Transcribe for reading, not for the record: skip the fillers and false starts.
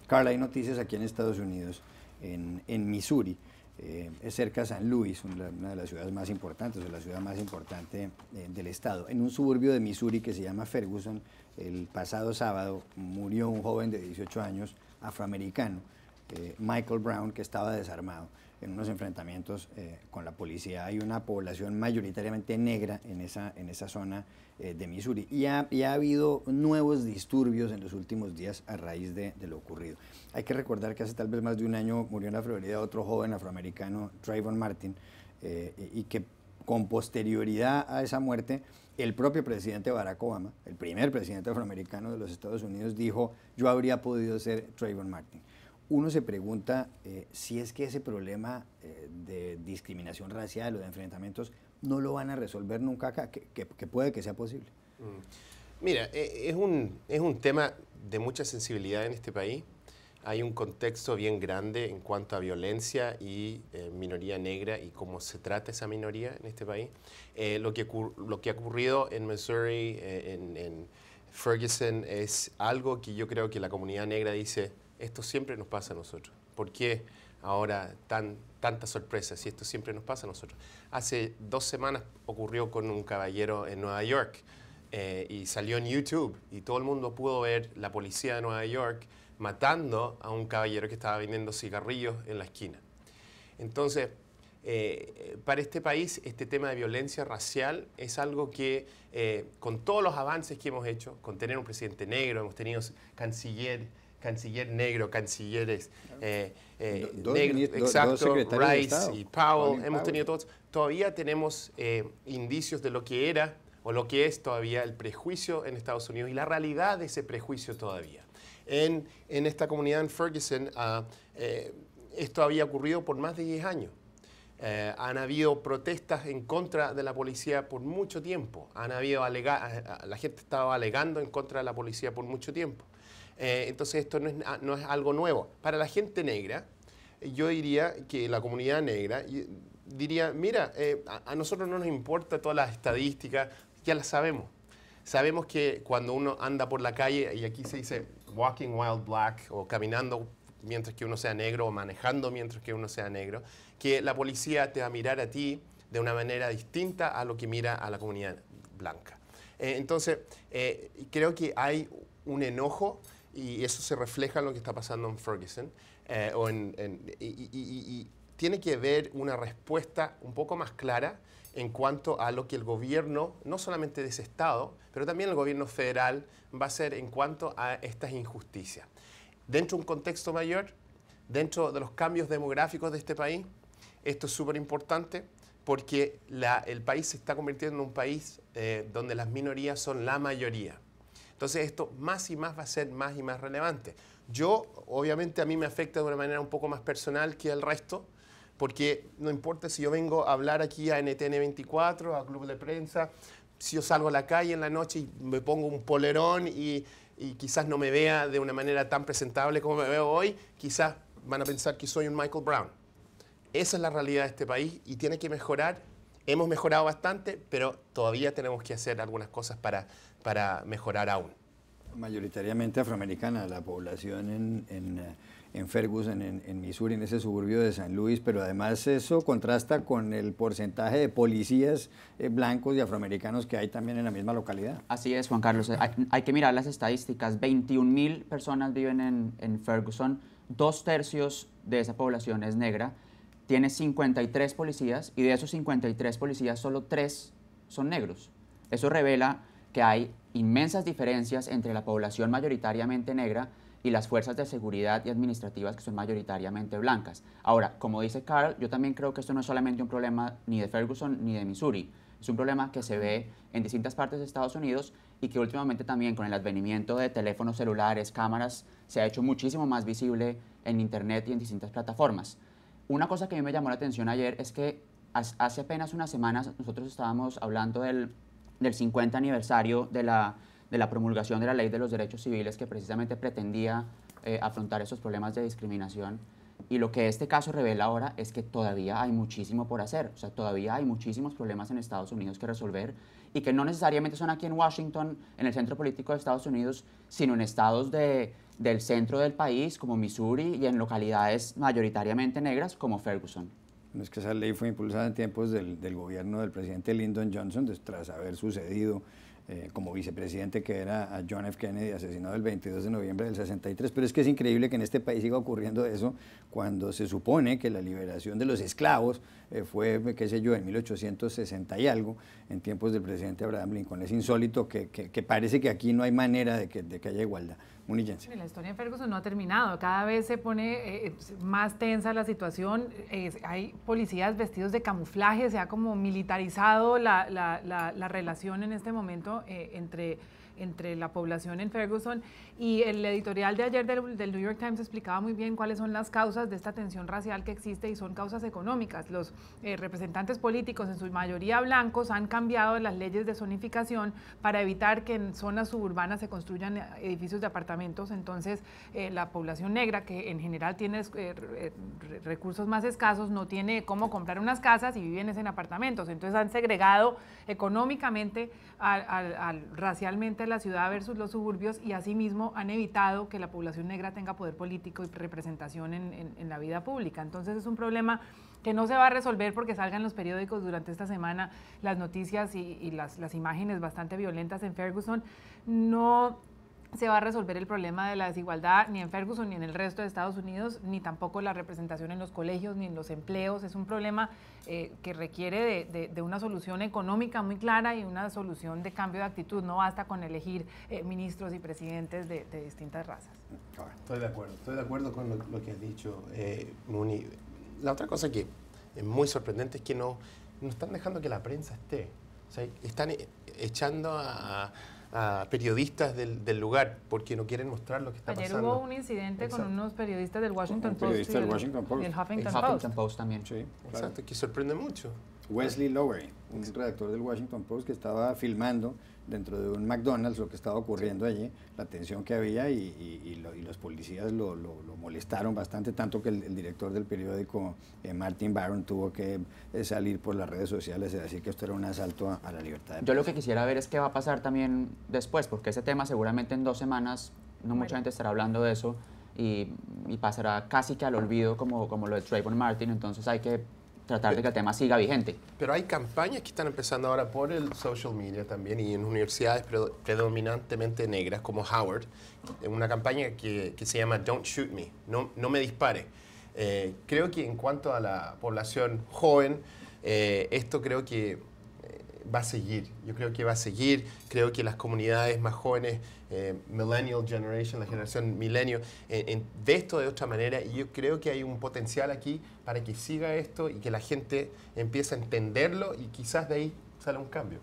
Carla, hay noticias aquí en Estados Unidos, en Missouri, es cerca de San Luis, una de las ciudades más importantes, o la ciudad más importante del estado. En un suburbio de Missouri que se llama Ferguson, el pasado sábado murió un joven de 18 años, afroamericano, Michael Brown, que estaba desarmado en unos enfrentamientos con la policía. Hay una población mayoritariamente negra en esa zona de Missouri y ha habido nuevos disturbios en los últimos días a raíz de lo ocurrido. Hay que recordar que hace tal vez más de un año murió en la Florida otro joven afroamericano, Trayvon Martin, y que con posterioridad a esa muerte, el propio presidente Barack Obama, el primer presidente afroamericano de los Estados Unidos, dijo: yo habría podido ser Trayvon Martin. Uno se pregunta si es que ese problema de discriminación racial o de enfrentamientos no lo van a resolver nunca acá, que puede que sea posible. Mira, es un tema de mucha sensibilidad en este país. Hay un contexto bien grande en cuanto a violencia y minoría negra y cómo se trata esa minoría en este país. Lo que ha ocurrido en Missouri, en Ferguson, es algo que yo creo que la comunidad negra dice: esto siempre nos pasa a nosotros. ¿Por qué ahora tanta sorpresa si esto siempre nos pasa a nosotros? Hace 2 semanas ocurrió con un caballero en Nueva York y salió en YouTube y todo el mundo pudo ver la policía de Nueva York matando a un caballero que estaba vendiendo cigarrillos en la esquina. Entonces, para este país, este tema de violencia racial es algo que, con todos los avances que hemos hecho, con tener un presidente negro, hemos tenido canciller negro, cancilleres negros, exacto, Rice y Powell, hemos tenido todos. Todavía tenemos indicios de lo que era o lo que es todavía el prejuicio en Estados Unidos y la realidad de ese prejuicio todavía. En esta comunidad en Ferguson, esto había ocurrido por más de 10 años. Han habido protestas en contra de la policía por mucho tiempo. La gente estaba alegando en contra de la policía por mucho tiempo. Entonces esto no es algo nuevo. Para la gente negra, yo diría que la comunidad negra diría: mira, a nosotros no nos importa todas las estadísticas, ya las sabemos. Sabemos que cuando uno anda por la calle, y aquí se dice walking while black, o caminando mientras que uno sea negro, o manejando mientras que uno sea negro, que la policía te va a mirar a ti de una manera distinta a lo que mira a la comunidad blanca. Entonces, creo que hay un enojo, y eso se refleja en lo que está pasando en Ferguson, y tiene que haber una respuesta un poco más clara en cuanto a lo que el gobierno, no solamente de ese estado, pero también el gobierno federal, va a hacer en cuanto a estas injusticias. Dentro de un contexto mayor, dentro de los cambios demográficos de este país, esto es súper importante porque el país se está convirtiendo en un país donde las minorías son la mayoría. Entonces esto más y más va a ser más y más relevante. Obviamente a mí me afecta de una manera un poco más personal que el resto, porque no importa si yo vengo a hablar aquí a NTN 24, a Club de Prensa, si yo salgo a la calle en la noche y me pongo un polerón y quizás no me vea de una manera tan presentable como me veo hoy, quizás van a pensar que soy un Michael Brown. Esa es la realidad de este país y tiene que mejorar. Hemos mejorado bastante, pero todavía tenemos que hacer algunas cosas para mejorar aún. Mayoritariamente afroamericana la población en Ferguson, en Missouri, en ese suburbio de San Luis, pero además eso contrasta con el porcentaje de policías blancos y afroamericanos que hay también en la misma localidad. Así es, Juan Carlos. Hay que mirar las estadísticas. 21.000 personas viven en Ferguson, 2/3 de esa población es negra, tiene 53 policías y de esos 53 policías solo 3 son negros. Eso revela que hay inmensas diferencias entre la población mayoritariamente negra y las fuerzas de seguridad y administrativas que son mayoritariamente blancas. Ahora, como dice Carl, yo también creo que esto no es solamente un problema ni de Ferguson ni de Missouri. Es un problema que se ve en distintas partes de Estados Unidos y que últimamente también con el advenimiento de teléfonos celulares, cámaras, se ha hecho muchísimo más visible en Internet y en distintas plataformas. Una cosa que a mí me llamó la atención ayer es que hace apenas unas semanas nosotros estábamos hablando del 50 aniversario de la promulgación de la Ley de los Derechos Civiles que precisamente pretendía afrontar esos problemas de discriminación. Y lo que este caso revela ahora es que todavía hay muchísimo por hacer, o sea, todavía hay muchísimos problemas en Estados Unidos que resolver y que no necesariamente son aquí en Washington, en el centro político de Estados Unidos, sino en estados del centro del país, como Missouri, y en localidades mayoritariamente negras, como Ferguson. Es que esa ley fue impulsada en tiempos del gobierno del presidente Lyndon Johnson, tras haber sucedido como vicepresidente que era a John F. Kennedy, asesinado el 22 de noviembre del 63. Pero es que es increíble que en este país siga ocurriendo eso cuando se supone que la liberación de los esclavos fue, qué sé yo, en 1860 y algo, en tiempos del presidente Abraham Lincoln. Es insólito que parece que aquí no hay manera de que haya igualdad. Munillense. La historia en Ferguson no ha terminado, cada vez se pone más tensa la situación, hay policías vestidos de camuflaje, se ha como militarizado la relación en este momento entre la población en Ferguson, y el editorial de ayer del New York Times explicaba muy bien cuáles son las causas de esta tensión racial que existe, y son causas económicas. Los representantes políticos, en su mayoría blancos, han cambiado las leyes de zonificación para evitar que en zonas suburbanas se construyan edificios de apartamentos. Entonces la población negra, que en general tiene recursos más escasos, no tiene cómo comprar unas casas y viven en apartamentos. Entonces han segregado económicamente, racialmente, la ciudad versus los suburbios, y asimismo han evitado que la población negra tenga poder político y representación en la vida pública. Entonces es un problema que no se va a resolver porque salgan los periódicos durante esta semana las noticias y las imágenes bastante violentas en Ferguson. No se va a resolver el problema de la desigualdad ni en Ferguson ni en el resto de Estados Unidos, ni tampoco la representación en los colegios ni en los empleos. Es un problema que requiere de una solución económica muy clara y una solución de cambio de actitud. No basta con elegir ministros y presidentes de distintas razas. Estoy de acuerdo con lo que has dicho, Muni. La otra cosa que es muy sorprendente es que no están dejando que la prensa esté. O sea, están echando a periodistas del lugar porque no quieren mostrar lo que está pasando. Ayer hubo un incidente con unos periodistas del Washington Post y del Huffington Post también. Sí, claro. Exacto, que sorprende mucho. Wesley Lowery, un redactor del Washington Post, que estaba filmando dentro de un McDonald's lo que estaba ocurriendo allí, la tensión que había, y los policías lo molestaron bastante, tanto que el director del periódico, Martin Barron, tuvo que salir por las redes sociales y decir que esto era un asalto a la libertad. Yo lo que quisiera ver es qué va a pasar también después, porque ese tema seguramente en 2 semanas mucha gente estará hablando de eso y pasará casi que al olvido como lo de Trayvon Martin. Entonces hay que tratar de que el tema siga vigente. Pero hay campañas que están empezando ahora por el social media también, y en universidades predominantemente negras como Howard, una campaña que se llama Don't Shoot Me, no me dispare. Creo que en cuanto a la población joven, esto creo que va a seguir. Yo creo que va a seguir. Creo que las comunidades más jóvenes, Millennial Generation, la generación milenio, ve esto de otra manera, y yo creo que hay un potencial aquí para que siga esto y que la gente empiece a entenderlo, y quizás de ahí sale un cambio.